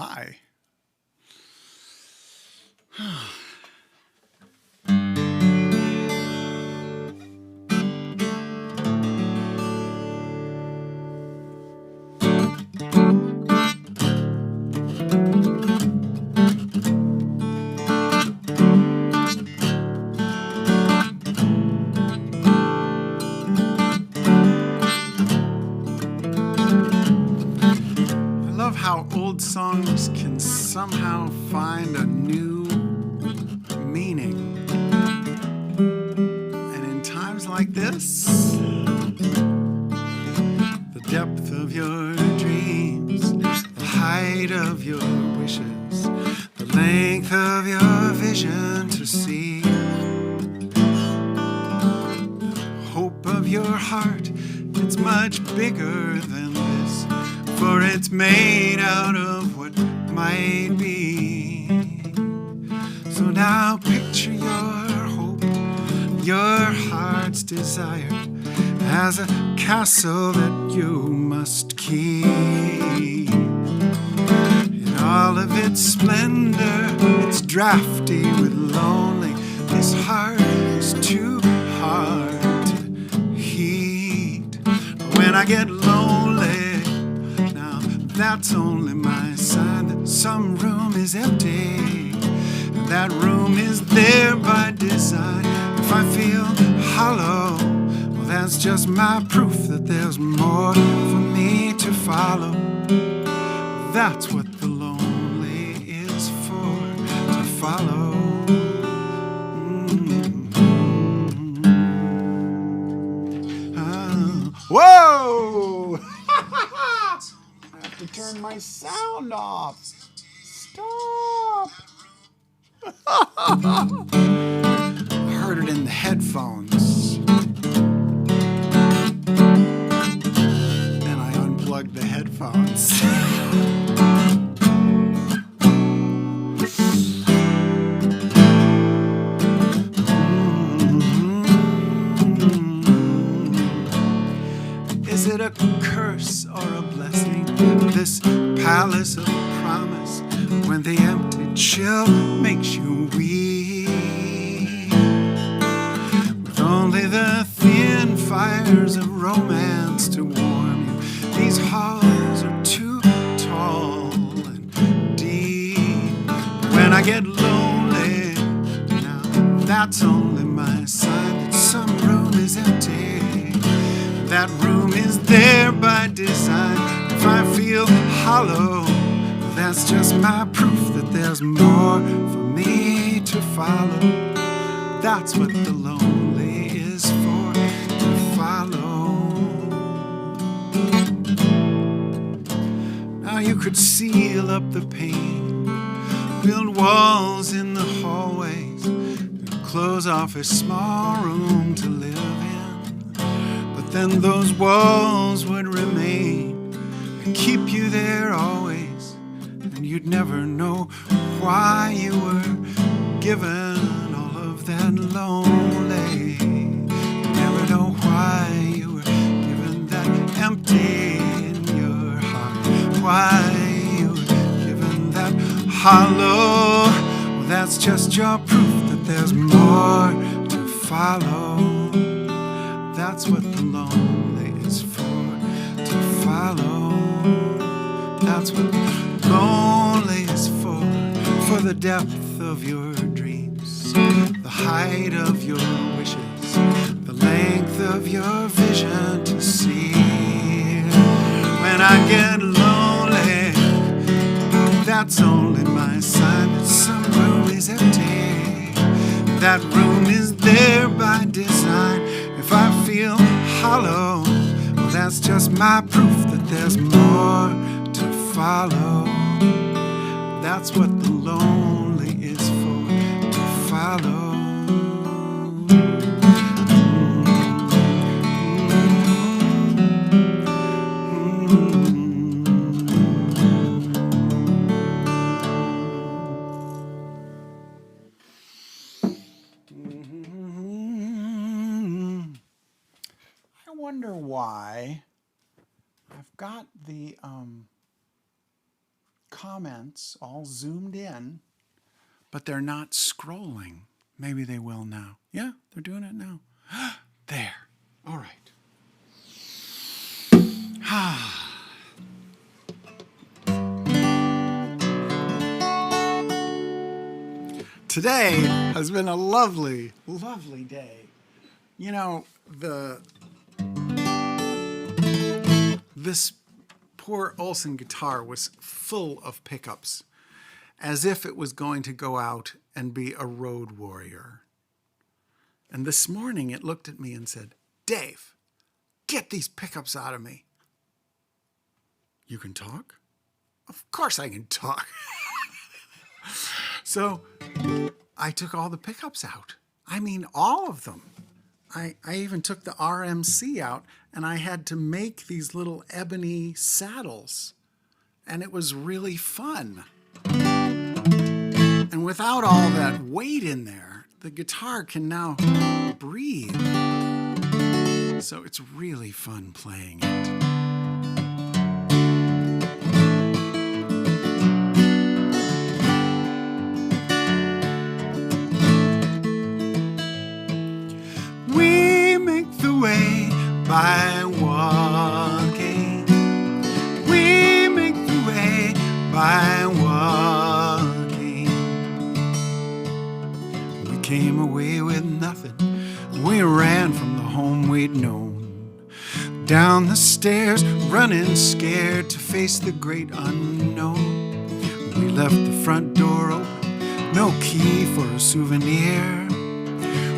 hi. How old songs can somehow find a new meaning. And in times like this, the depth of your dreams, the height of your wishes, the length of your vision to see, the hope of your heart, it's much bigger than this. For it's made out of what might be. So now picture your hope, your heart's desire, as a castle that you must keep. In all of its splendor, it's drafty with lonely. This heart is too hard to heat. When I get lonely, that's only my sign that some room is empty. That room is there by design. If I feel hollow, well, that's just my proof that there's more for me to follow. That's what the lonely is for, to follow. Whoa! To turn my sound off. Stop. I heard it in the headphones. Then I unplugged the headphones. Is it a curse or a blessing? This palace of promise, when the empty chill makes you weep, with only the thin fires of romance to warm you. These halls are too tall and deep. When I get lonely, now that's only my sign that some room is empty. That room is there by design. If I feel hollow, that's just my proof that there's more for me to follow. That's what the lonely is for, to follow. Now you could seal up the pain, build walls in the hallways, and close off a small room to live in. But then those walls would remain and keep you there always, and you'd never know why you were given all of that lonely. You'd never know why you were given that empty in your heart, why you were given that hollow. Well, that's just your proof that there's more to follow. That's what the lonely is for, to follow. That's what lonely is for the depth of your dreams, the height of your wishes, the length of your vision to see. When I get lonely, that's only my sign that some room is empty. That room is there by design. If I feel hollow, well, that's just my proof that there's more to follow. That's what the lonely is for, to follow. I wonder why I've got the comments all zoomed in, but they're not scrolling. Maybe they will now. Yeah, they're doing it now. There. All right. Today has been a lovely, lovely day. You know, this poor Olsen guitar was full of pickups, as if it was going to go out and be a road warrior. And this morning it looked at me and said, "Dave, get these pickups out of me." You can talk? Of course I can talk. So I took all the pickups out. I mean, all of them. I even took the RMC out, and I had to make these little ebony saddles. And it was really fun. And without all that weight in there, the guitar can now breathe. So it's really fun playing it. By walking, we make the way by walking. We came away with nothing. We ran from the home we'd known. Down the stairs, running scared to face the great unknown. We left the front door open, no key for a souvenir.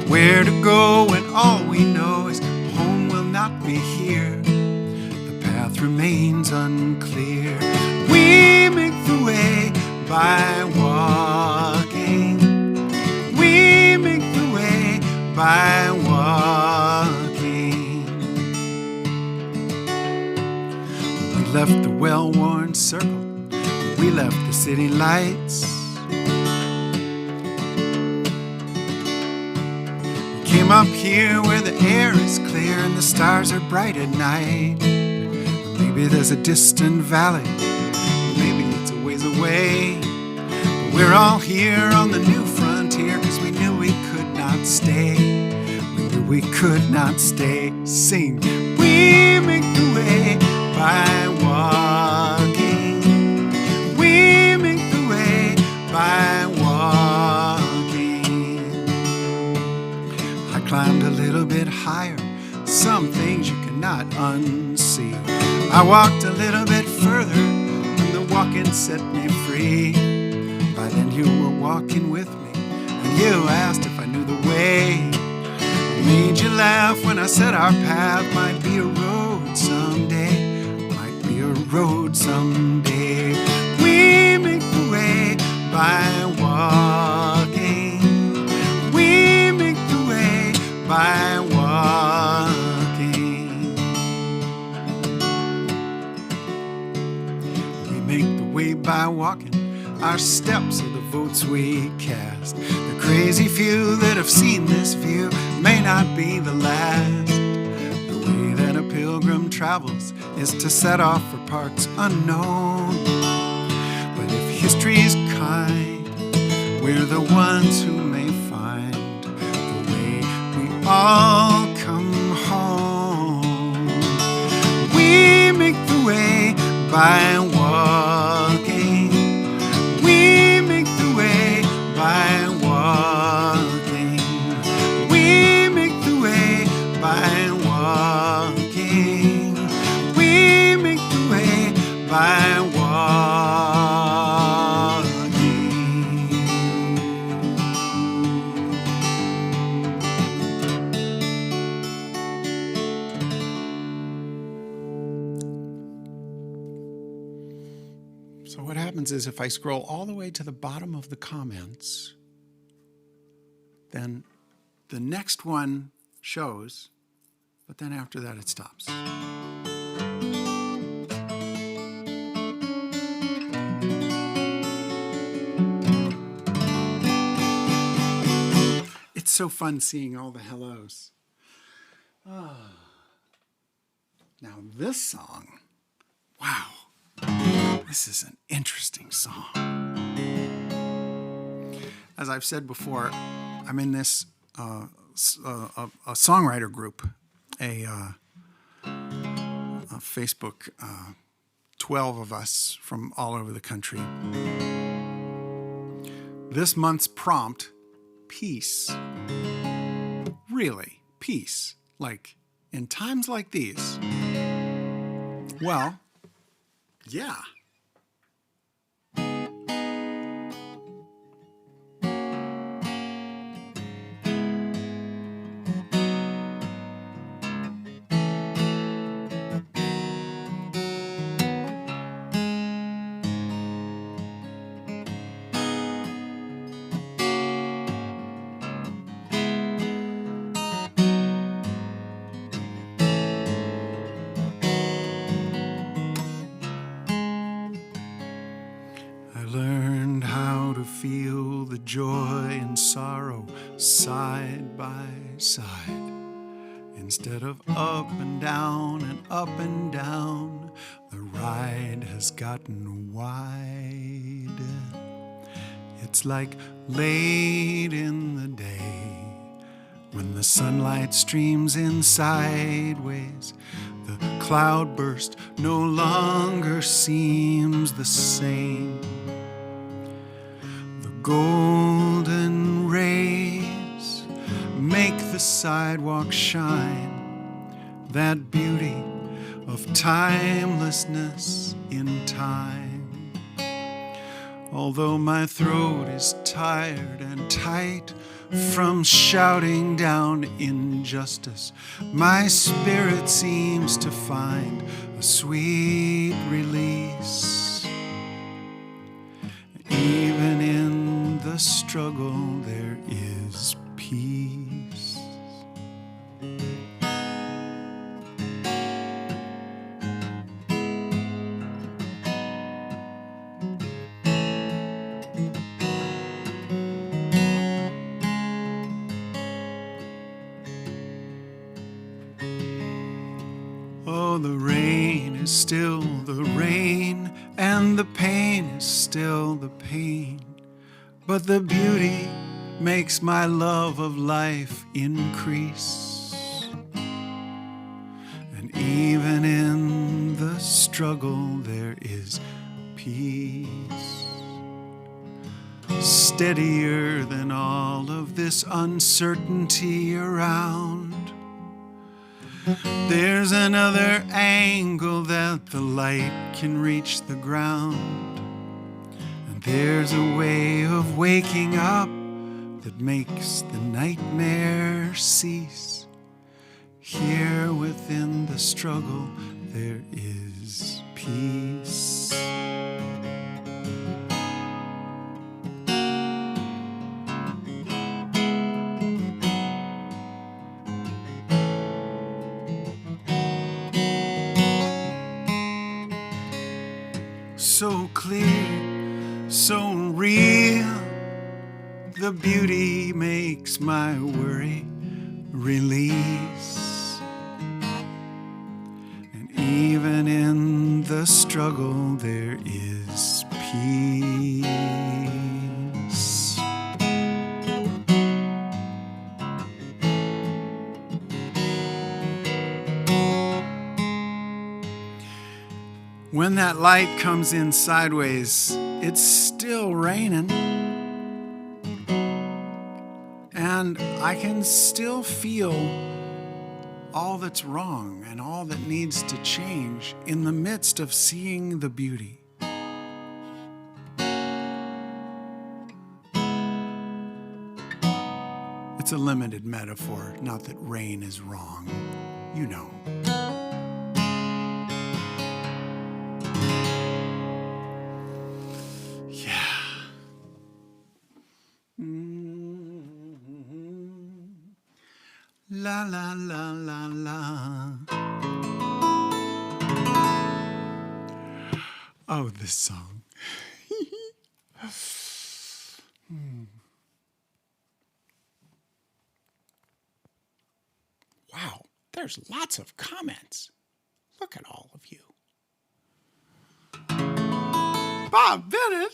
Where to go when all we know is home will not be here. The path remains unclear. We make the way by walking. We make the way by walking. We left the well-worn circle. We left the city lights. Came up here where the air is clear and the stars are bright at night. Maybe there's a distant valley, maybe it's a ways away. But we're all here on the new frontier, 'cause we knew we could not stay. We knew we could not stay. Sing. We make the way by walking. We make the way by walking. I climbed a little bit higher, some things you cannot unsee. I walked a little bit further, and the walking set me free. By then you were walking with me, and you asked if I knew the way. I made you laugh when I said our path might be a road someday. Might be a road someday. We make the way by walking. We make the way by walking. We make the way by walking. Our steps are the votes we cast. The crazy few that have seen this view may not be the last. The way that a pilgrim travels is to set off for parts unknown. But if history's kind, we're the ones who may find the way we all come home. We make the way by walking. We make the way by walking. We make the way by walking. We make the way by walking. So what happens is if I scroll all the way to the bottom of the comments, then the next one shows, but then after that it stops. It's so fun seeing all the hellos. Now this song, wow. This is an interesting song. As I've said before, I'm in this a songwriter group, a Facebook, 12 of us from all over the country. This month's prompt, peace. Really, peace. Like, in times like these. Well, yeah. I learned how to feel the joy and sorrow side by side. Instead of up and down and up and down, the ride has gotten wide. It's like late in the day when the sunlight streams in sideways. The cloudburst no longer seems the same. The golden rays make the sidewalk shine, that beauty of timelessness in time. Although my throat is tired and tight from shouting down injustice, my spirit seems to find a sweet release. Even in the struggle there is peace. Oh, the rain is still the rain, and the pain is still the pain. But the beauty makes my love of life increase. And even in the struggle there is peace. Steadier than all of this uncertainty around. There's another angle that the light can reach the ground. And there's a way of waking up that makes the nightmare cease. Here within the struggle there is peace. So clear, so real, the beauty makes my worry release. And even in the struggle there is peace. When that light comes in sideways, it's still raining. And I can still feel all that's wrong and all that needs to change in the midst of seeing the beauty. It's a limited metaphor, not that rain is wrong, you know. La la la la la. Oh, this song. Wow, there's lots of comments. Look at all of you. Bob Bennett.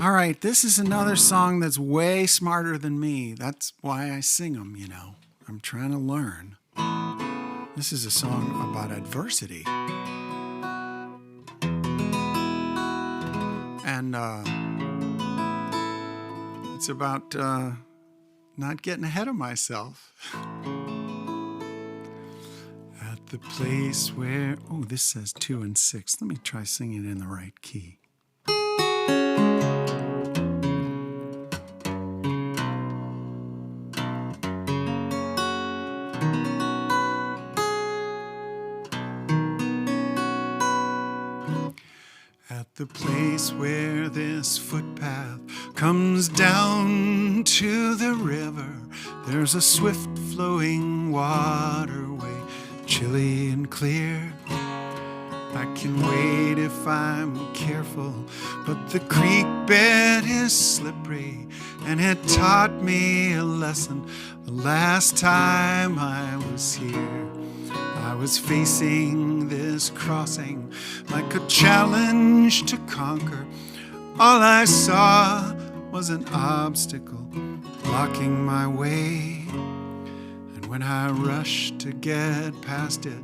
All right, this is another song that's way smarter than me. That's why I sing them, you know. I'm trying to learn. This is a song about adversity. And it's about not getting ahead of myself. At the place where, oh, this says 2 and 6. Let me try singing in the right key. At the place where this footpath comes down to the river, there's a swift flowing waterway, chilly and clear. I can wait if I'm careful, but the creek bed is slippery, and it taught me a lesson the last time I was here. I was facing this crossing like a challenge to conquer. All I saw was an obstacle blocking my way. And when I rushed to get past it,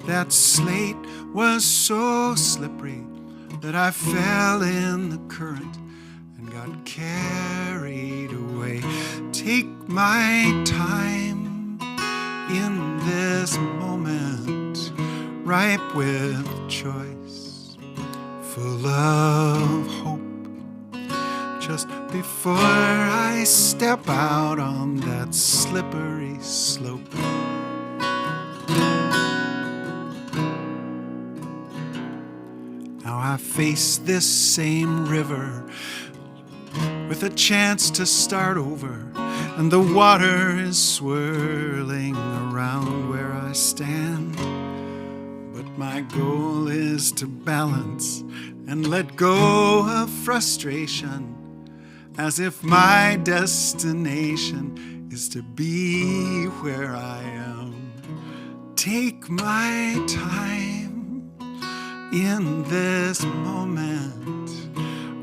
that slate was so slippery that I fell in the current and got carried away. Take my time in this moment, ripe with choice, full of hope, just before I step out on that slippery slope. Now I face this same river with a chance to start over, and the water is swirling around where I stand. But my goal is to balance and let go of frustration, as if my destination is to be where I am. Take my time in this moment,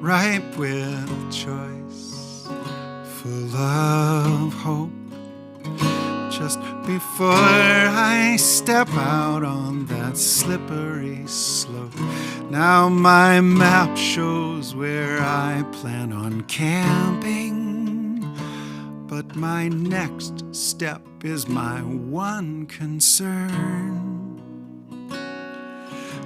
ripe with choice, full of hope, just before I step out on that slippery slope. Now my map shows where I plan on camping, but my next step is my one concern: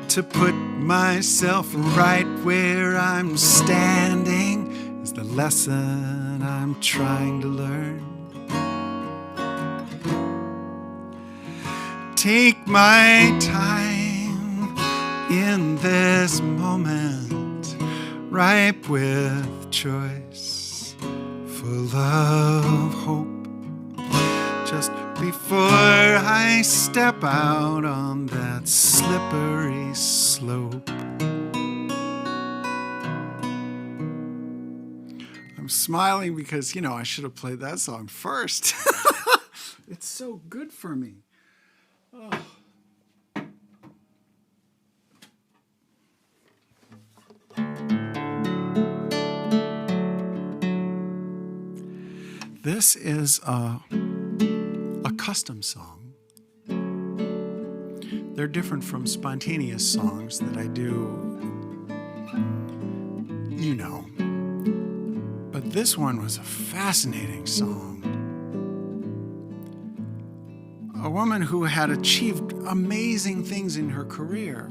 to put myself right where I'm standing is the lesson I'm trying to learn. Take my time in this moment, ripe with choice, full of hope, just before I step out on that slippery slope. I'm smiling because, you know, I should have played that song first. It's so good for me. Oh. This is a custom song. They're different from spontaneous songs that I do, you know. But this one was a fascinating song. A woman who had achieved amazing things in her career,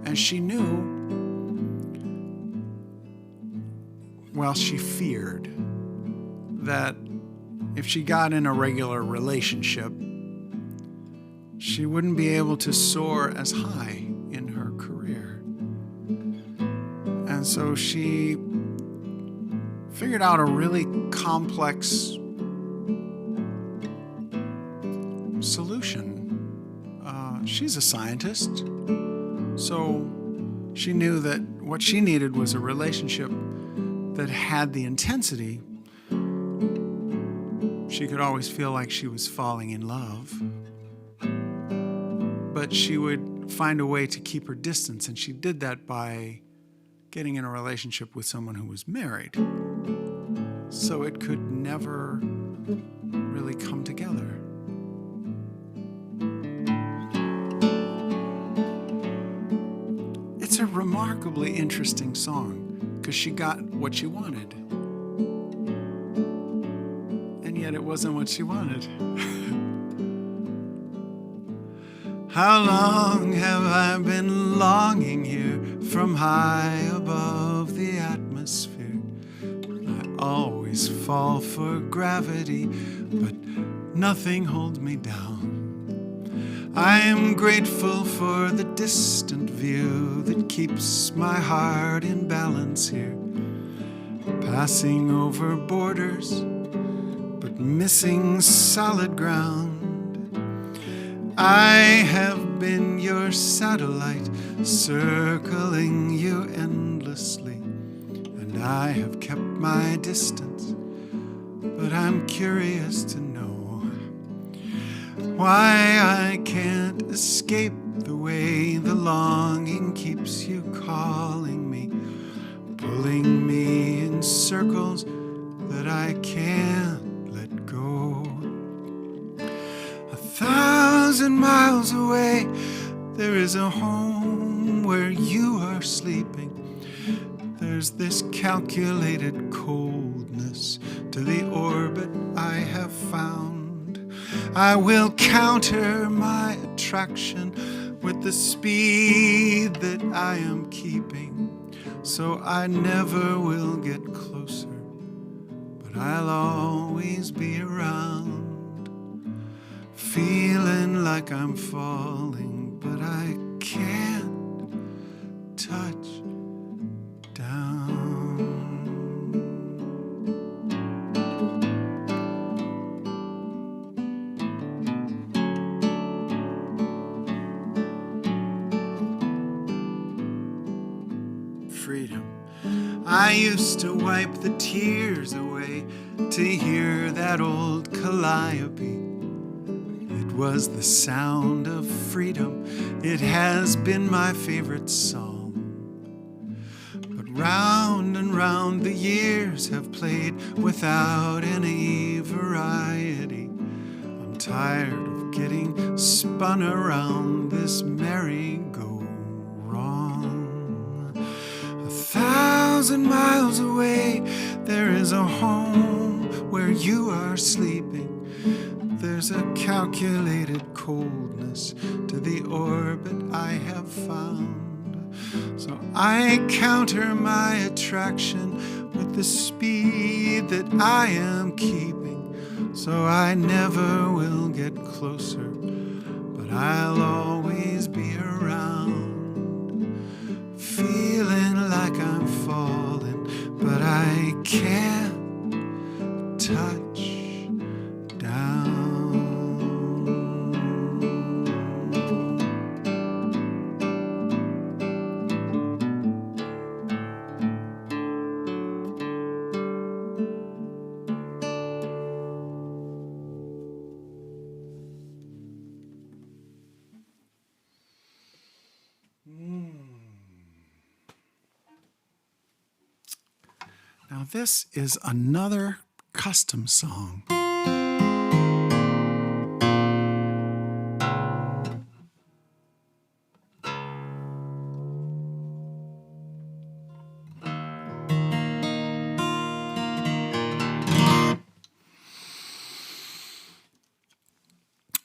and she knew, well, she feared that if she got in a regular relationship, she wouldn't be able to soar as high in her career. And so she figured out a really complex solution. She's a scientist, so she knew that what she needed was a relationship that had the intensity. She could always feel like she was falling in love. but she would find a way to keep her distance, and she did that by getting in a relationship with someone who was married. So it could never really come together. It's a remarkably interesting song because she got what she wanted. And yet it wasn't what she wanted. How long have I been longing here from high above the atmosphere? I always fall for gravity, but nothing holds me down. I am grateful for the distant view that keeps my heart in balance here, passing over borders, but missing solid ground. I have been your satellite, circling you endlessly, and I have kept my distance, but I'm curious to know why I can't escape the way the longing keeps you calling me, pulling me in circles that I can't let go. 1,000 miles away, there is a home where you are sleeping. There's this calculated coldness to the orbit I have found. I will counter my attraction with the speed that I am keeping, so I never will get closer, but I'll always be around. Feeling like I'm falling, but I can't touch down. Freedom. I used to wipe the tears away to hear that old calliope. It was the sound of freedom. It has been my favorite song. But round and round the years have played without any variety. I'm tired of getting spun around this merry-go-round. 1,000 miles away, there is a home where you are sleeping. There's a calculated coldness to the orbit I have found. So I counter my attraction with the speed that I am keeping, so I never will get closer, but I'll always be around. Feeling like I'm falling, but I can't touch down. Now this is another custom song.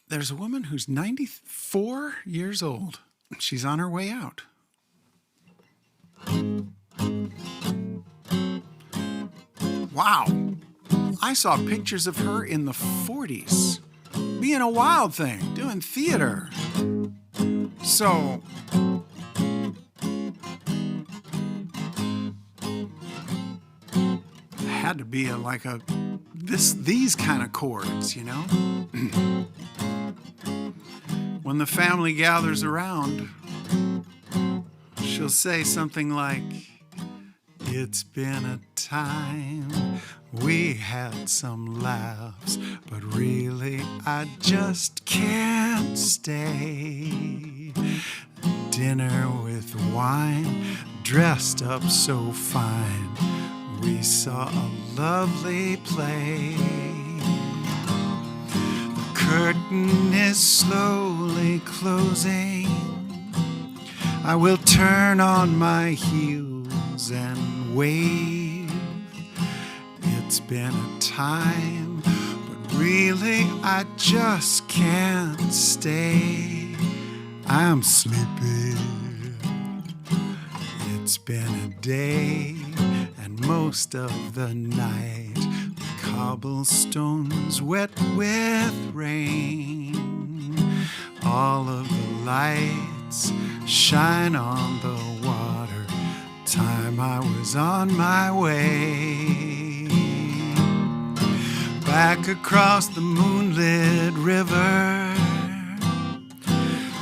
There's a woman who's 94 years old. She's on her way out. Wow, I saw pictures of her in the 40s, being a wild thing, doing theater. So, it had to be these kind of chords, you know? When the family gathers around, she'll say something like, "It's been a time. We had some laughs, but really I just can't stay. Dinner with wine, dressed up so fine. We saw a lovely play. The curtain is slowly closing. I will turn on my heels and wave. It's been a time, but really I just can't stay. I'm sleepy. It's been a day and most of the night. The cobblestones wet with rain. All of the lights shine on the water. Time I was on my way. Back across the moonlit river,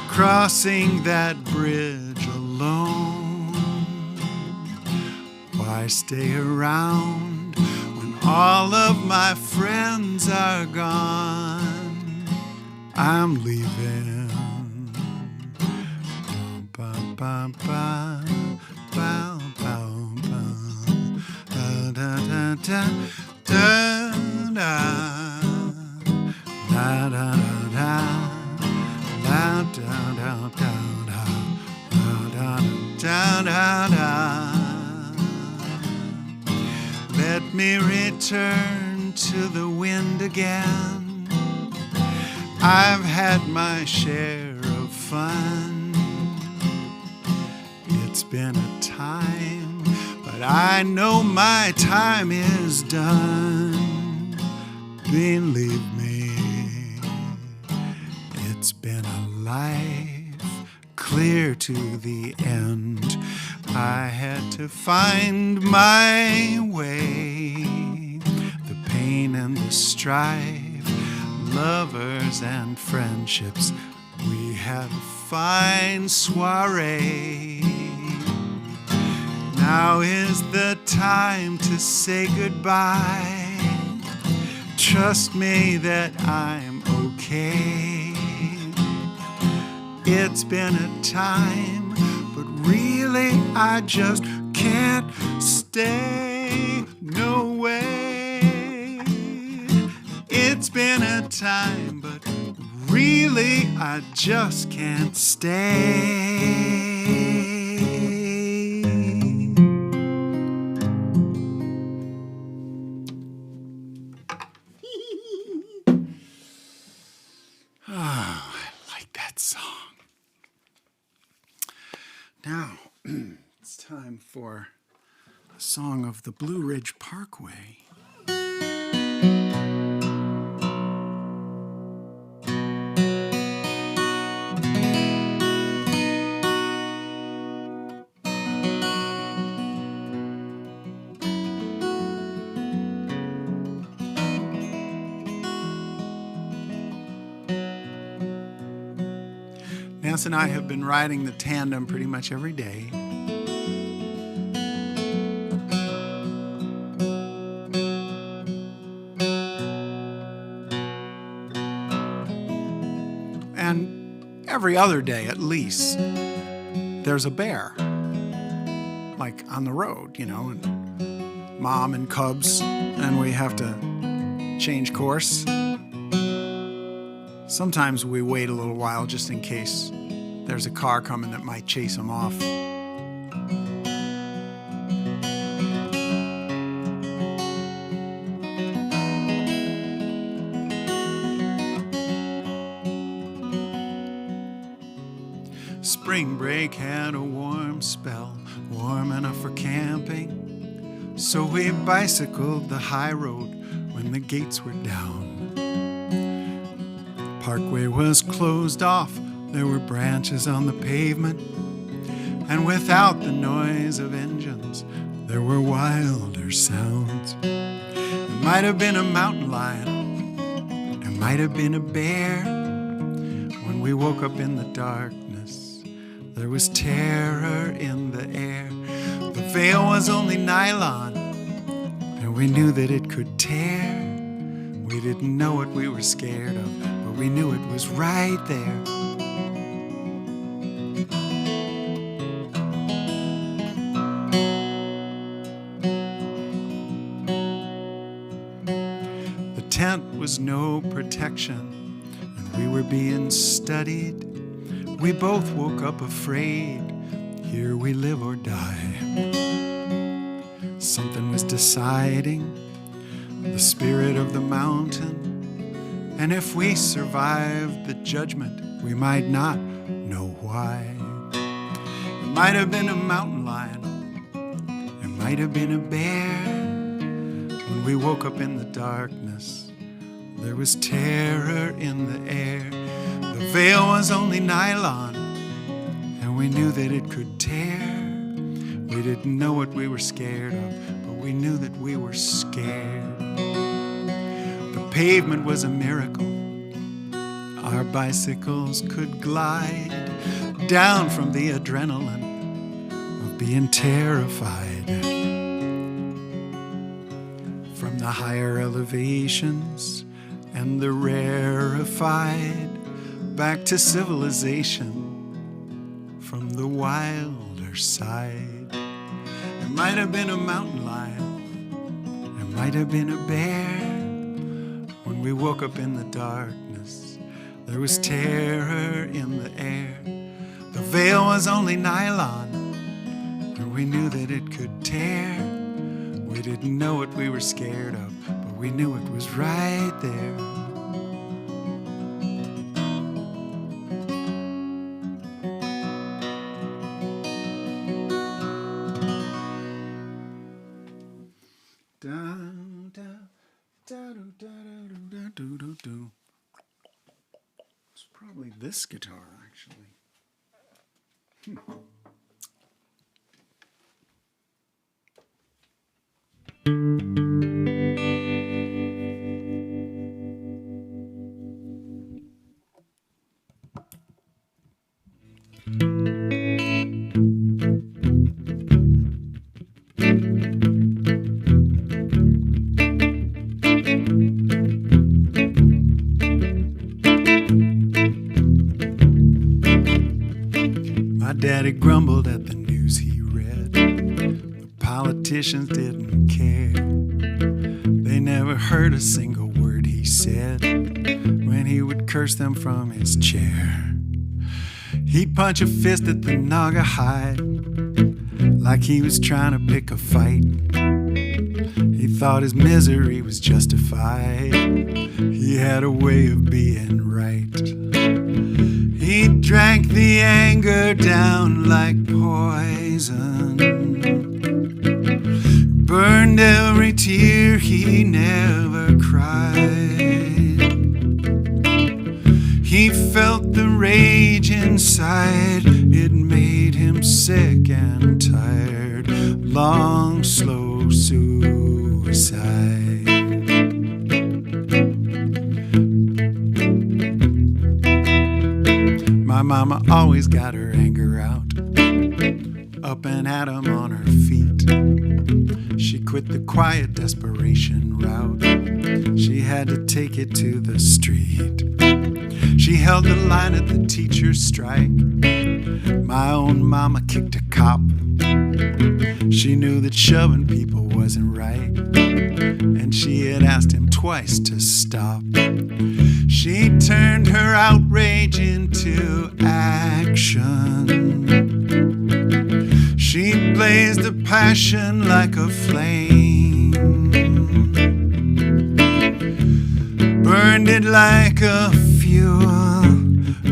crossing that bridge alone. Why stay around when all of my friends are gone? I'm leaving. Ba, ba, ba, ba, ba, ba. Da, da, da, da, da, da, da, da, da. Da, da, da, da, da, da, da, da. Let me return to the wind again. I've had my share of fun. It's been a time, but I know my time is done. Believe me, it's been a life clear to the end. I had to find my way. The pain and the strife, lovers and friendships, we had a fine soiree. Now is the time to say goodbye. Trust me that I'm okay. It's been a time, but really I just can't stay. No way. It's been a time, but really I just can't stay. Oh, I like that song. Now, it's time for a song of the Blue Ridge Parkway. Nancy and I have been riding the tandem pretty much every day. And every other day at least, there's a bear, like on the road, you know, and mom and cubs, and we have to change course. Sometimes we wait a little while just in case there's a car coming that might chase them off. Spring break had a warm spell, warm enough for camping. So we bicycled the high road when the gates were down. Parkway was closed off, there were branches on the pavement, and without the noise of engines, there were wilder sounds. It might have been a mountain lion, it might have been a bear. When we woke up in the darkness, there was terror in the air. The veil was only nylon, and we knew that it could tear. We didn't know what we were scared of, but we knew it was right there. The tent was no protection, and we were being studied. We both woke up afraid. Here we live or die. Something was deciding, the spirit of the mountain. And if we survived the judgment, we might not know why. It might have been a mountain lion, it might have been a bear. When we woke up in the darkness, there was terror in the air. The veil was only nylon, and we knew that it could tear. We didn't know what we were scared of, but we knew that we were scared. The pavement was a miracle. Our bicycles could glide down from the adrenaline of being terrified. From the higher elevations and the rarefied, back to civilization from the wilder side. It might have been a mountain lion, it might have been a bear. When we woke up in the darkness, there was terror in the air. The veil was only nylon, and we knew that it could tear. We didn't know what we were scared of, but we knew it was right there. It's probably this guitar, actually. My daddy grumbled at the news he read. The politicians didn't care. They never heard a single word he said when he would curse them from his chair. He'd punch a fist at the Naga hide like he was trying to pick a fight. He thought his misery was justified. He had a way of being right. He drank the anger down like poison, burned every tear he never cried. He felt the rage inside, it made him sick and tired. Long, slow suicide. My mama always got her anger out, up and at 'em on her feet. She quit the quiet desperation route. She had to take it to the street. She held the line at the teacher's strike. My own mama kicked a cop. She knew that shoving people wasn't right, and she had asked him twice to stop. She turned her outrage into action. She blazed a passion like a flame, burned it like a fuel,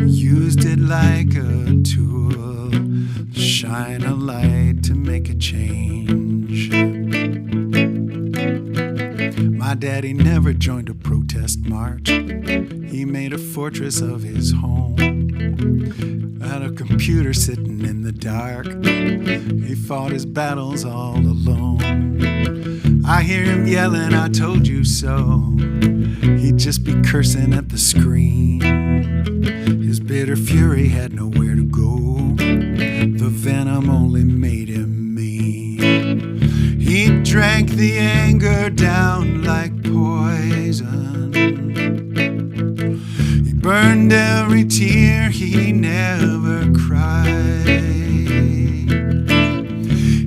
used it like a tool, shine a light to make a change. My daddy never joined a protest march. He made a fortress of his home, at a computer sitting in the dark. He fought his battles all alone. I hear him yelling, "I told you so." He'd just be cursing at the screen. His bitter fury had nowhere to go. The venom only made him mean. He'd drank the anger down like poison. He burned every tear, he never cried.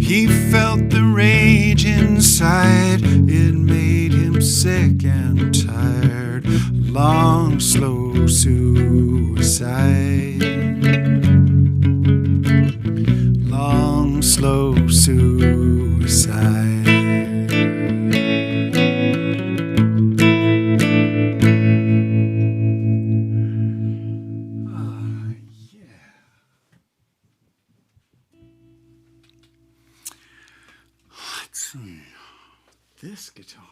He felt the rage inside, it made him sick and tired. Long, slow suicide. Long, slow suicide. This guitar.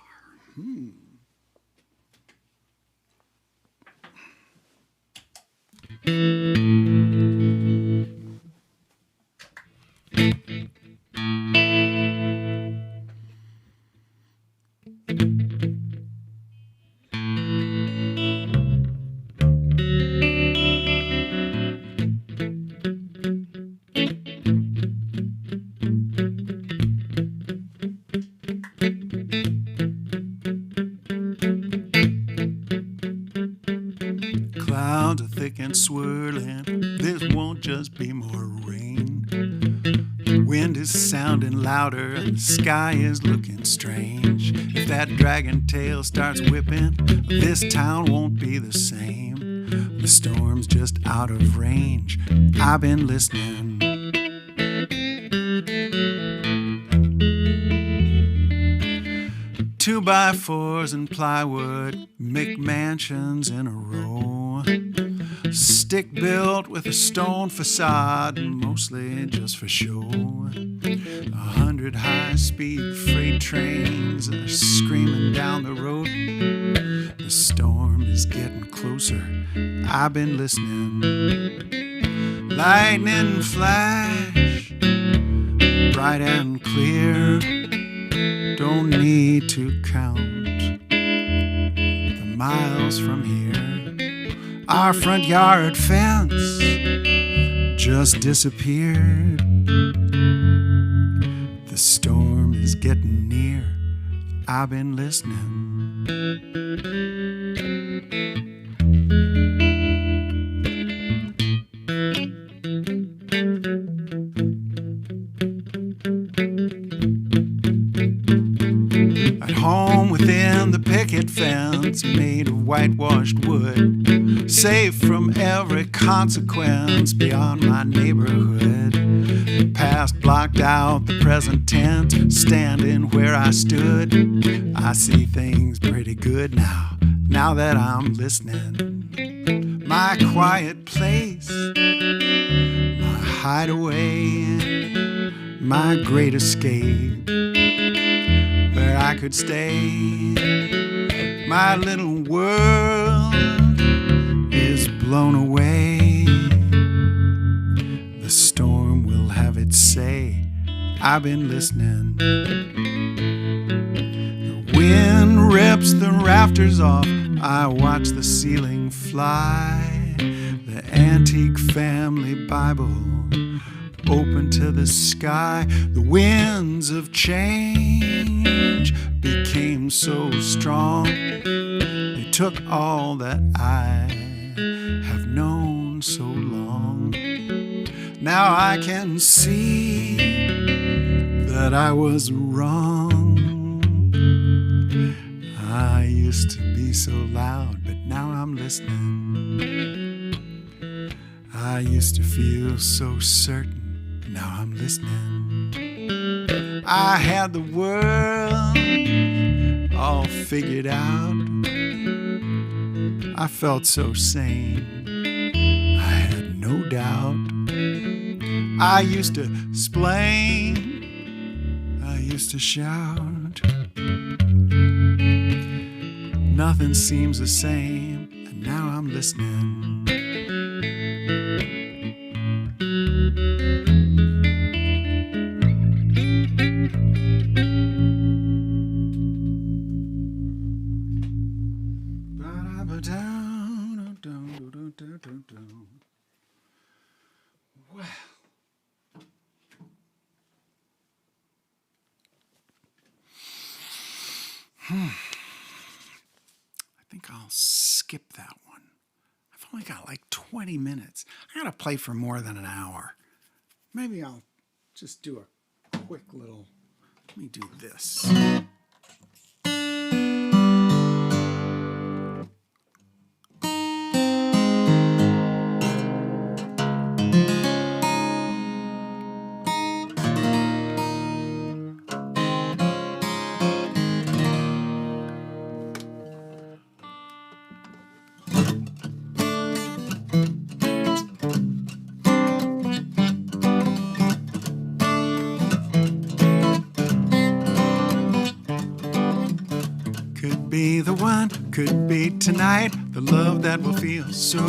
Clouds are thick and swirling, this won't just be more rain. The wind is sounding louder and the sky is looking strange. If that dragon tail starts whipping, this town won't be the same. The storm's just out of range, I've been listening. 2x4s and plywood, McMansions in a row. Stick built with a stone facade, mostly just for show. 100 high-speed freight trains are screaming down the road. The storm is getting closer, I've been listening. Lightning flash, bright and clear. Don't need to count the miles from here. Our front yard fence just disappeared. The storm is getting near, I've been listening. At home within the picket fence made of whitewashed wood, safe from every consequence beyond my neighborhood. The past blocked out the present tense, standing where I stood. I see things pretty good now that I'm listening. My quiet place, my hideaway, my great escape, where I could stay. My little world is blown away. The storm will have its say, I've been listening. The wind rips the rafters off, I watch the ceiling fly. The antique family Bible open to the sky. The winds of change became so strong. They took all that I have known so long. Now I can see that I was wrong. I used to be so loud, but now I'm listening. I used to feel so certain, now I'm listening. I had the world all figured out. I felt so sane, I had no doubt. I used to explain, I used to shout. Nothing seems the same, and now I'm listening. Well, I think I'll skip that one. I've only got like 20 minutes. I gotta play for more than an hour. Maybe I'll just do a quick little, let me do this. Could be the one, could be tonight, the love that will feel so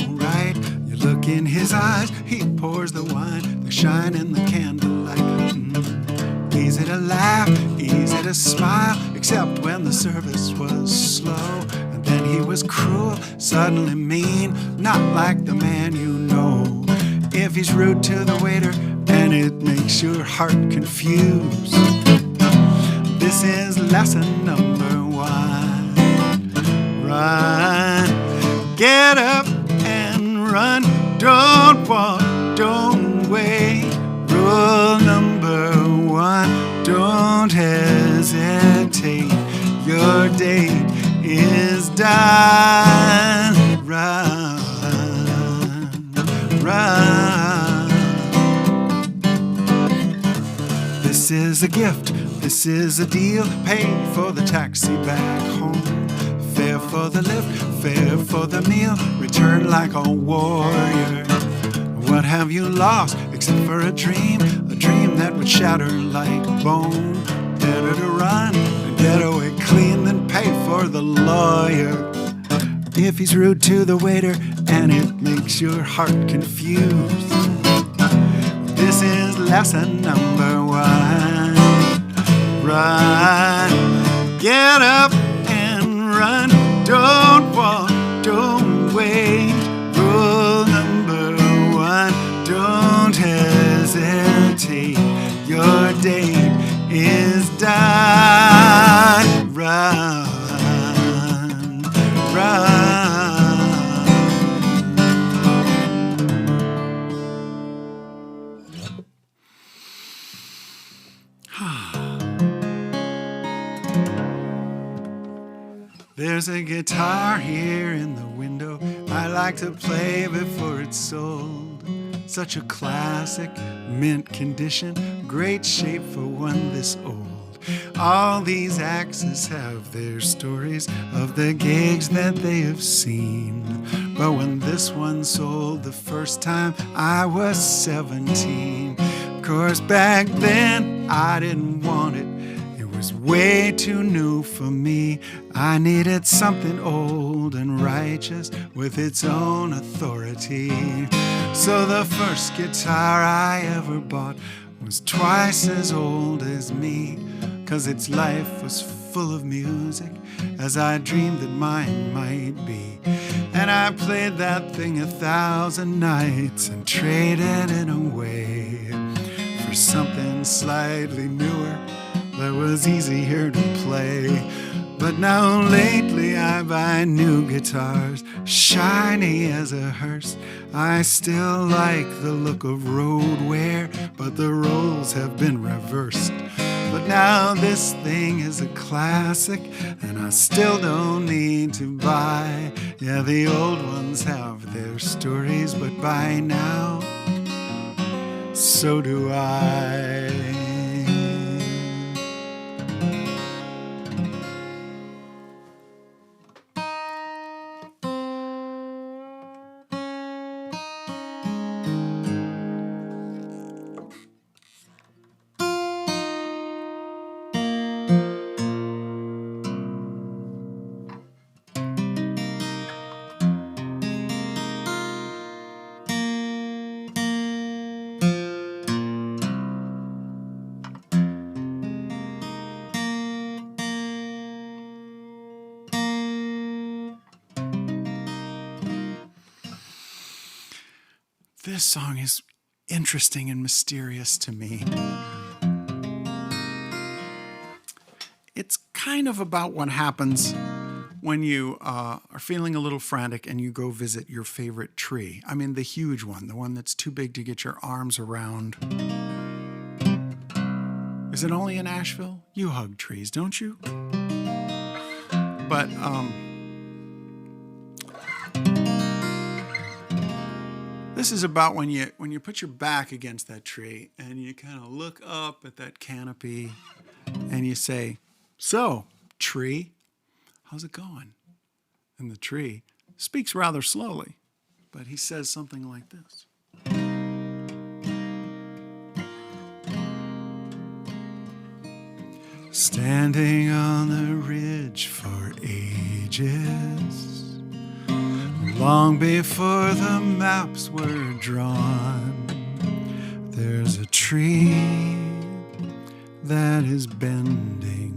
right. You look in his eyes, he pours the wine, the shine in the candlelight. Easy to laugh, easy to smile, except when the service was slow. And then he was cruel, suddenly mean, not like the man you know. If he's rude to the waiter, and it makes your heart confused. This is lesson number 1. Run, get up and run. Don't walk, don't wait. Rule number 1, don't hesitate. Your date is done. Run, run. This is a gift. This is a deal, pay for the taxi back home. Fare for the lift, fare for the meal, return like a warrior. What have you lost except for a dream that would shatter like bone? Better to run and get away clean than pay for the lawyer. If he's rude to the waiter and it makes your heart confused. This is lesson number 1. Run, get up and run. Don't walk, don't wait. Rule number 1, don't hesitate. Your date is done. Run, run. There's a guitar here in the window I like to play before it's sold. Such a classic, mint condition, great shape for one this old. All these axes have their stories of the gigs that they have seen. But when this one sold the first time, I was 17. Of course, back then, I didn't want it. It was way too new for me. I needed something old and righteous with its own authority. So the first guitar I ever bought was twice as old as me, 'cause its life was full of music as I dreamed that mine might be. And I played that thing 1,000 nights and traded it away for something slightly newer that was easier to play. But now lately I buy new guitars, shiny as a hearse. I still like the look of road wear, but the roles have been reversed. But now this thing is a classic, and I still don't need to buy. Yeah, the old ones have their stories, but by now, so do I. This song is interesting and mysterious to me. It's kind of about what happens when you are feeling a little frantic and you go visit your favorite tree. I mean, the huge one, the one that's too big to get your arms around. Is it only in Asheville? You hug trees, don't you? But this is about when you put your back against that tree and you kind of look up at that canopy and you say, "So, tree, how's it going?" And the tree speaks rather slowly, but he says something like this. Standing on the ridge for ages, long before the maps were drawn, there's a tree that is bending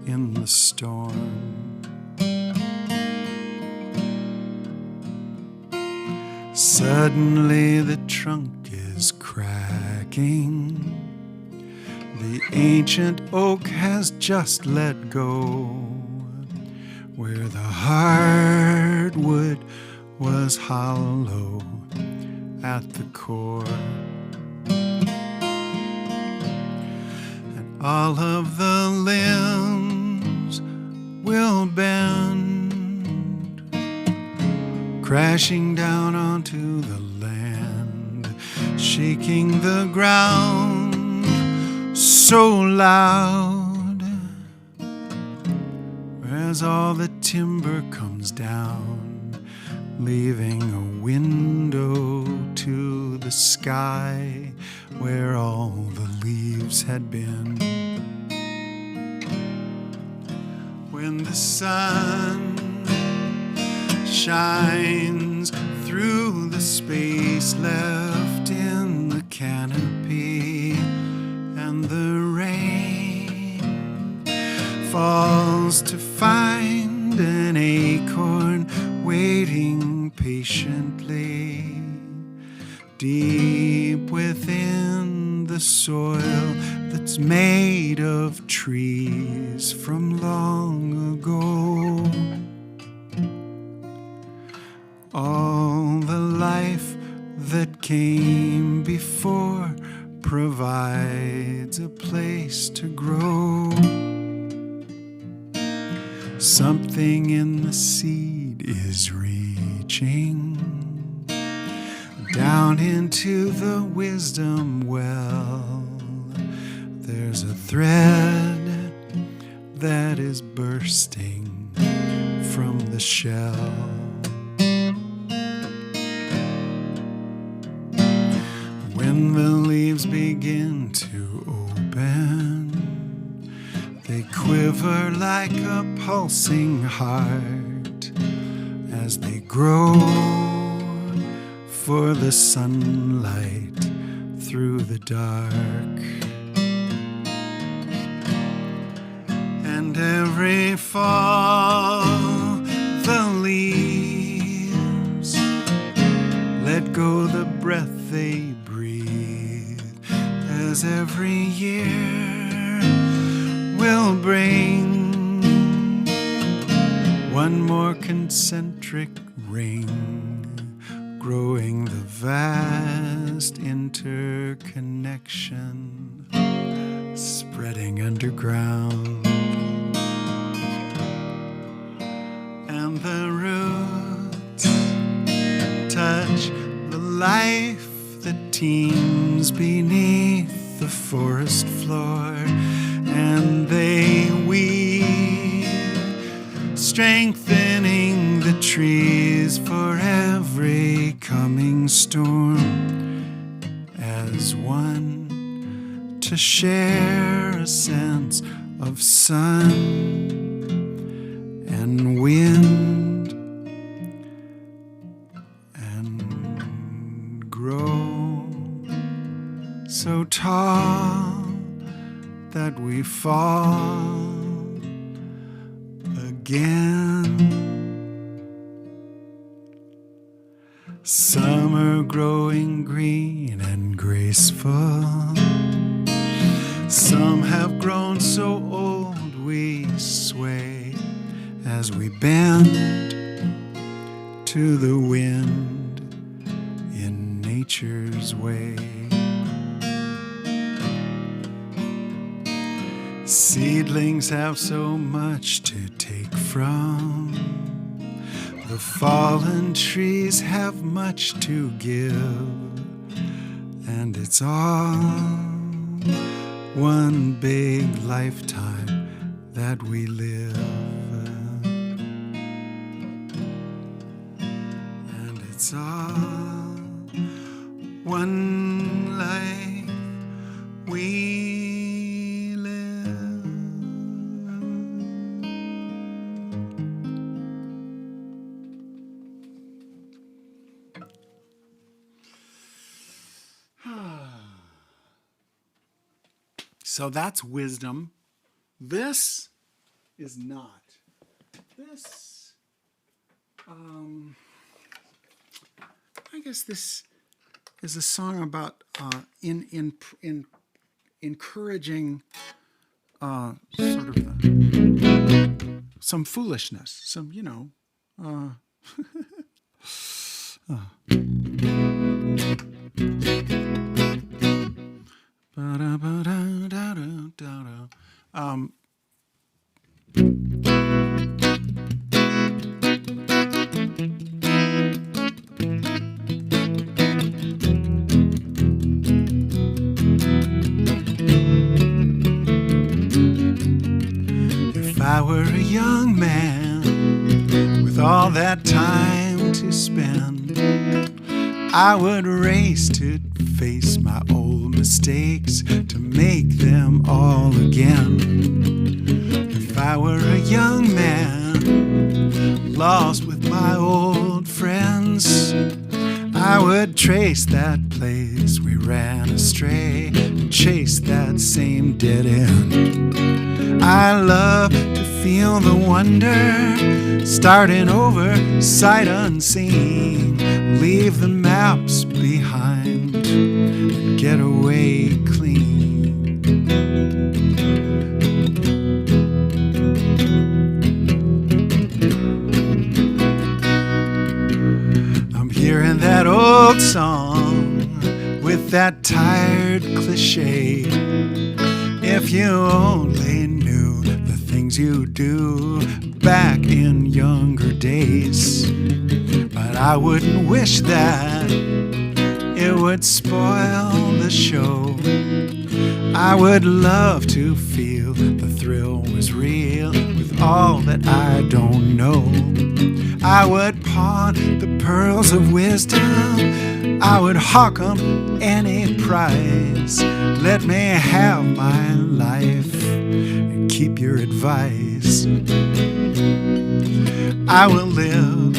in the storm. Suddenly the trunk is cracking. The ancient oak has just let go, where the hardwood was hollow at the core. And all of the limbs will bend, crashing down onto the land, shaking the ground so loud, as all the timber comes down, leaving a window to the sky where all the leaves had been. When the sun shines through the space left in the canopy, and the rain falls to find an acorn waiting patiently deep within the soil that's made of trees from long ago. All the life that came before provides a place to grow. Something in the seed is reaching down into the wisdom well. There's a thread that is bursting from the shell. When the leaves begin to open, they quiver like a pulsing heart as they grow for the sunlight through the dark. And every fall, the leaves let go the breath they breathe, as every year will bring one more concentric ring, growing the vast interconnection, spreading underground. And the roots touch the life that teems beneath the forest floor, and they weave, strengthening the trees for every coming storm, as one to share a sense of sun and wind and grow so tall that we fall again. Summer growing green and graceful. Some have grown so old we sway, as we bend to the wind in nature's way. Seedlings have so much to take from. The fallen trees have much to give, and it's all one big lifetime that we live. And it's all one life we live. So that's wisdom. This is not. This, I guess this is a song about encouraging sort of some foolishness, some, you know. If I were a young man with all that time to spend, I would race to face my old mistakes to make them all again. If I were a young man lost with my old friends, I would trace that place we ran astray and chase that same dead end. I love to feel the wonder, starting over, sight unseen. Leave the maps behind and get away clean. I'm hearing that old song with that tired cliche. If you only knew the things you do back in younger days. But I wouldn't wish that it would spoil the show. I would love to feel the thrill was real with all that I don't know. I would pawn the pearls of wisdom, I would hawk 'em any price. Let me have my life and keep your advice. I will live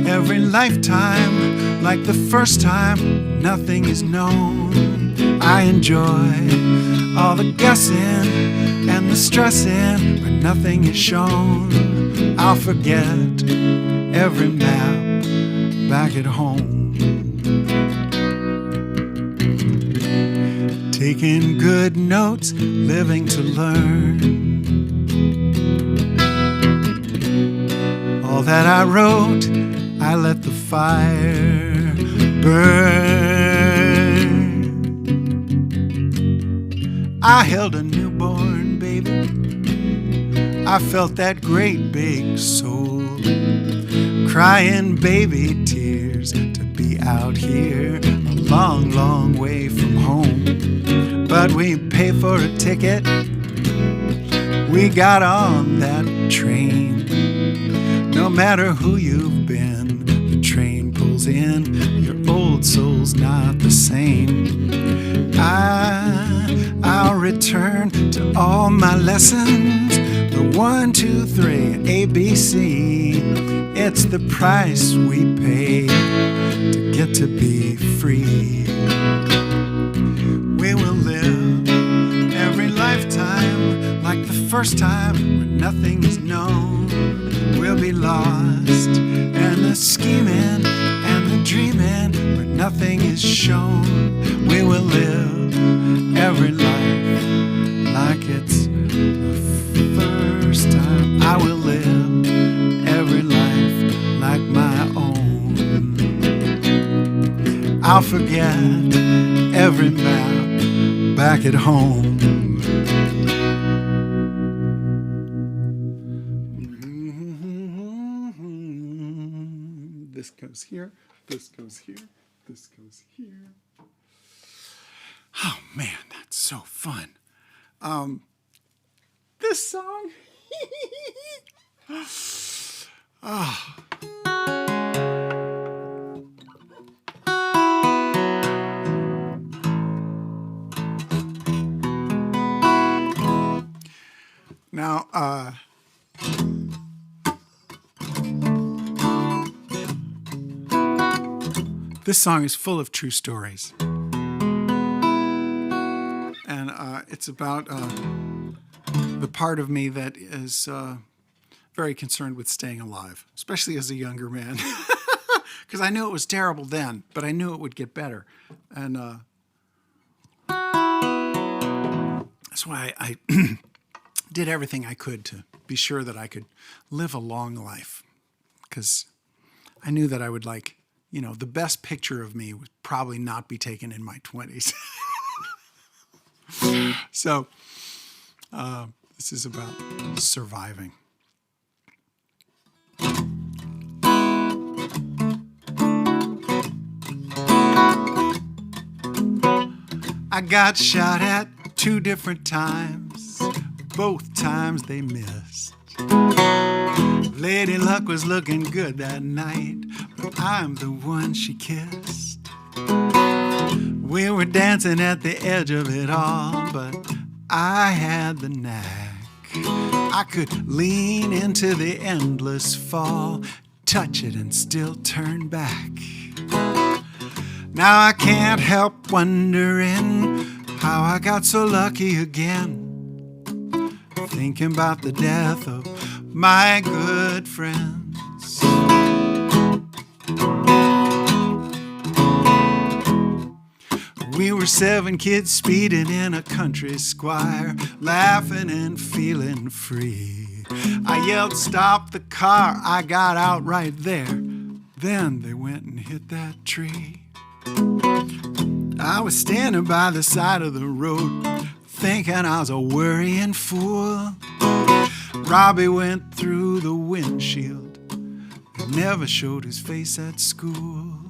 every lifetime like the first time nothing is known. I enjoy all the guessing and the stressing when nothing is shown. I'll forget every map back at home. Taking good notes, living to learn. All that I wrote, I let the fire burn. I held a newborn baby. I felt that great big soul, crying baby tears to be out here a long, long way from home. But we pay for a ticket, we got on that train. No matter who you've been, the train pulls in, your old soul's not the same. I'll return to all my lessons, the 1, 2, 3, ABC. It's the price we pay to get to be free. We will live every lifetime like the first time when nothing is known. We'll be lost and the scheming and the dreaming where nothing is shown. We will live every life like it's the first. I'll forget every map back at home. This goes here, this goes here, this goes here. Oh man, that's so fun. This song. Oh. Now, this song is full of true stories. And it's about the part of me that is very concerned with staying alive, especially as a younger man. Because I knew it was terrible then, but I knew it would get better. And that's why I did everything I could to be sure that I could live a long life. Because I knew that I would the best picture of me would probably not be taken in my 20s. So this is about surviving. I got shot at 2 different times. Both times they missed. Lady Luck was looking good that night, but I'm the one she kissed. We were dancing at the edge of it all, but I had the knack. I could lean into the endless fall, touch it and still turn back. Now I can't help wondering how I got so lucky again. Thinking about the death of my good friends. We were 7 kids speeding in a country squire, laughing and feeling free. I yelled, "Stop the car!" I got out right there. Then they went and hit that tree. I was standing by the side of the road, thinking I was a worrying fool. Robbie went through the windshield and never showed his face at school.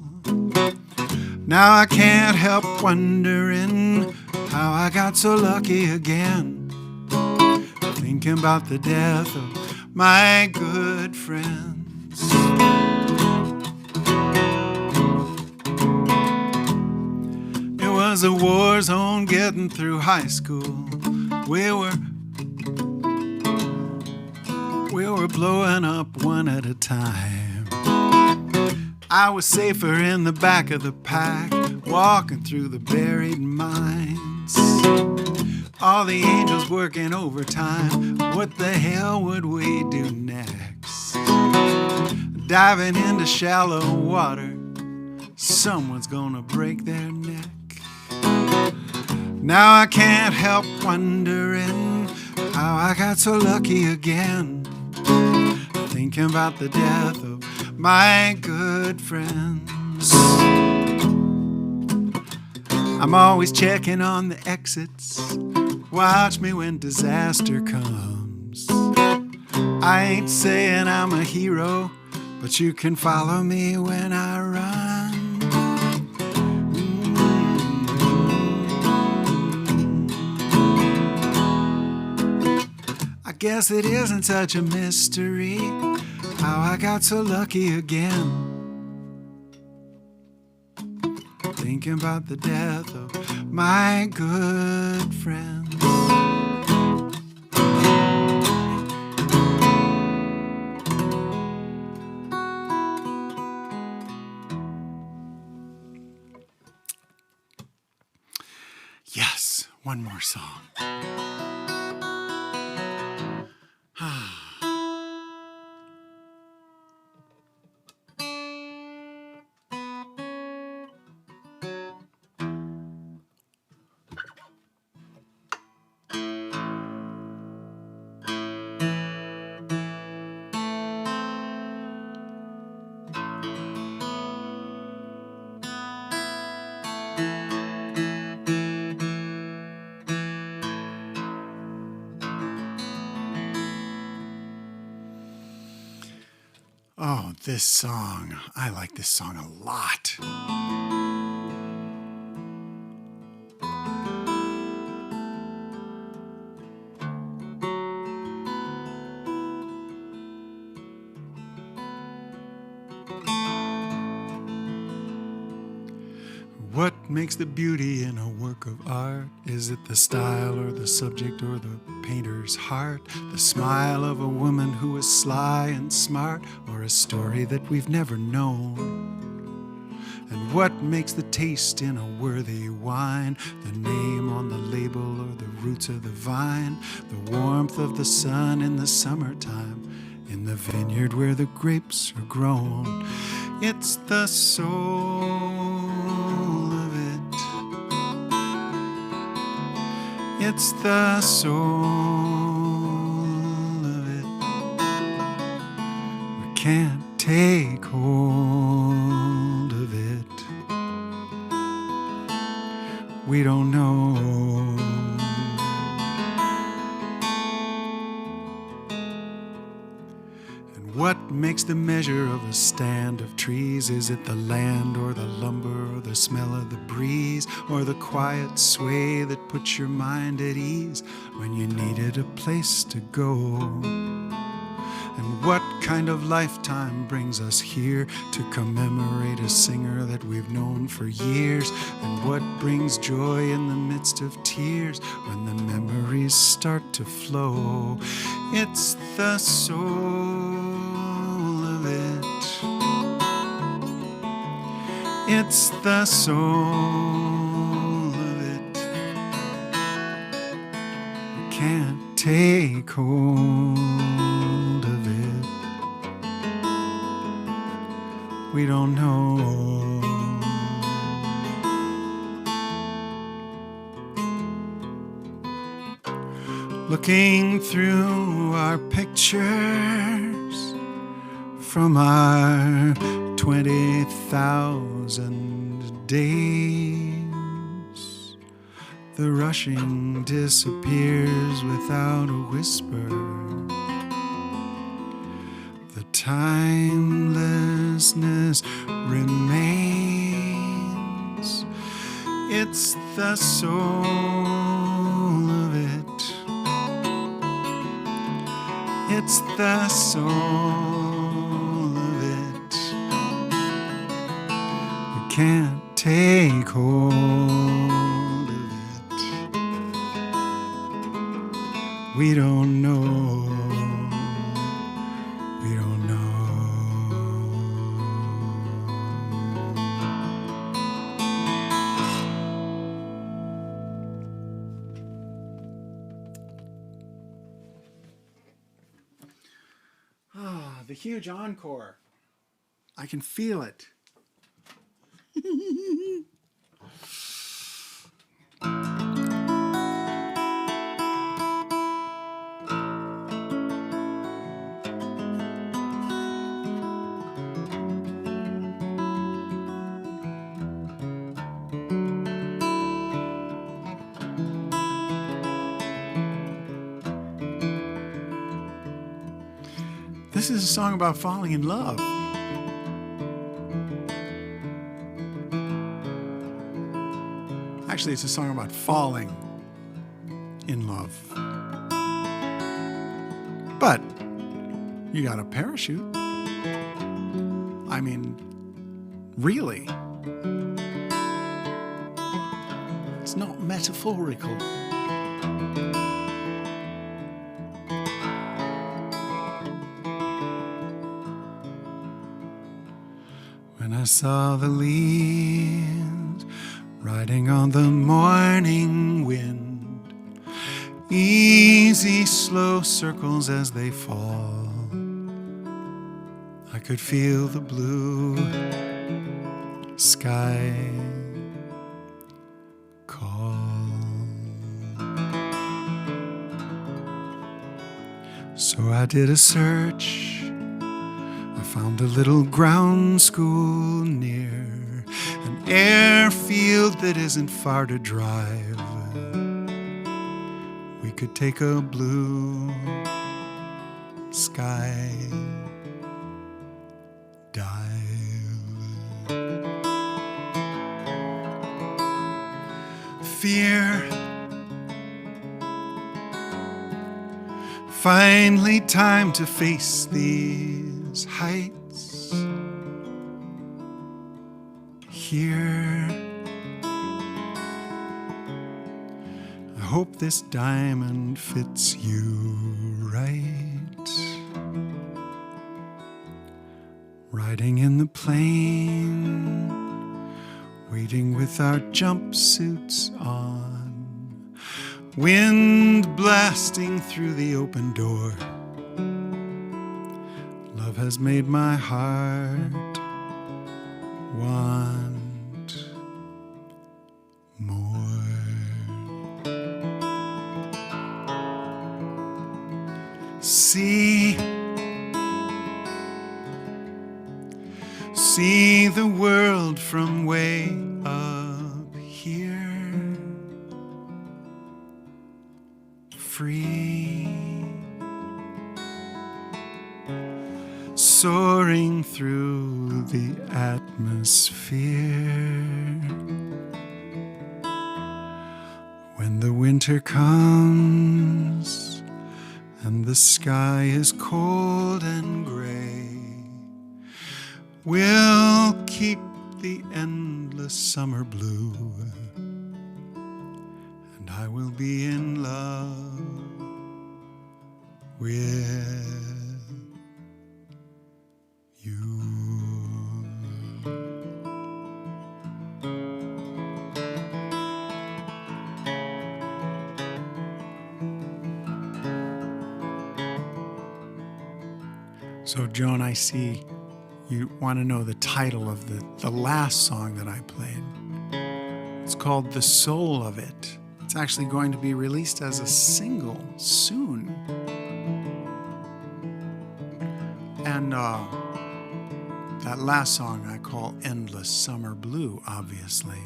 Now I can't help wondering how I got so lucky again. Thinking about the death of my good friends. It was a war zone getting through high school. We were blowing up one at a time. I was safer in the back of the pack, walking through the buried mines. All the angels working overtime. What the hell would we do next? Diving into shallow water. Someone's gonna break their neck. Now I can't help wondering how I got so lucky again. Thinking about the death of my good friends. I'm always checking on the exits. Watch me when disaster comes. I ain't saying I'm a hero, but you can follow me when I run. I guess it isn't such a mystery how I got so lucky again. Thinking about the death of my good friends. Yes, one more song. Oh, this song. I like this song a lot. What makes the beauty in a work of art? Is it the style or the subject or the painter's heart? The smile of a woman who is sly and smart, or a story that we've never known? And what makes the taste in a worthy wine? The name on the label or the roots of the vine? The warmth of the sun in the summertime, in the vineyard where the grapes are grown. It's the soul of it. It's the soul of it. We can't take hold of it. We don't know. What makes the measure of a stand of trees? Is it the land or the lumber or the smell of the breeze, or the quiet sway that puts your mind at ease when you needed a place to go? And what kind of lifetime brings us here to commemorate a singer that we've known for years? And what brings joy in the midst of tears when the memories start to flow? It's the soul of it. It's the soul of it. We can't take hold of it. We don't know. Looking through our pictures from our 20,000 days, the rushing disappears without a whisper. The timelessness remains. It's the soul of it. It's the soul of it. We can't take hold of it. We don't know. We don't know. The huge encore. I can feel it. This is a song about falling in love. Actually, it's a song about falling in love. But you got a parachute. I mean, really. It's not metaphorical. When I saw the leaves riding on the morning wind, easy, slow circles as they fall, I could feel the blue sky call. So I did a search. I found a little ground school near an airfield that isn't far to drive. We could take a blue sky Finally, time to face these heights. Here, I hope this diamond fits you right. Riding in the plane, waiting with our jumpsuits on, wind blasting through the open door. Love has made my heart want more. See the world from way up here. Free, soaring through the atmosphere. When the winter comes and the sky is cold and gray, we'll keep the endless summer blue, and I will be in love with you. So, Joan, I see you want to know the title of the last song that I played. It's called The Soul of It. It's actually going to be released as a single soon. And that last song I call Endless Summer Blue, obviously.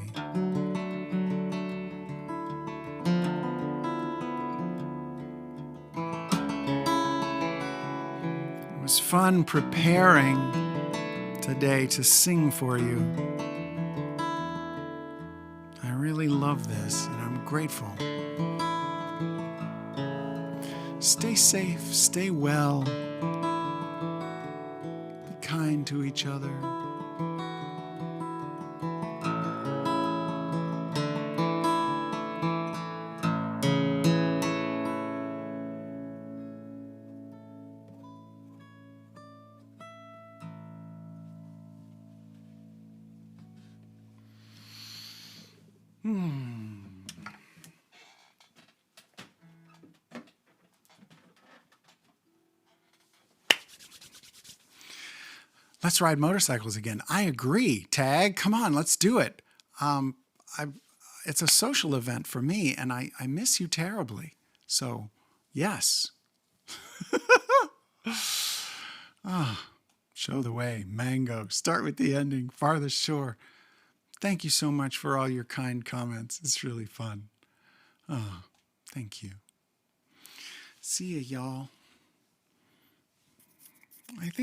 It was fun preparing today to sing for you. I really love this, and I'm grateful. Stay safe, stay well, be kind to each other. Let's ride motorcycles again. I agree, Tag. Come on, let's do it. It's a social event for me, and I miss you terribly. So, yes. Show the way. Mango. Start with the ending. Farthest shore. Thank you so much for all your kind comments. It's really fun. Oh, thank you. See ya, y'all. I think if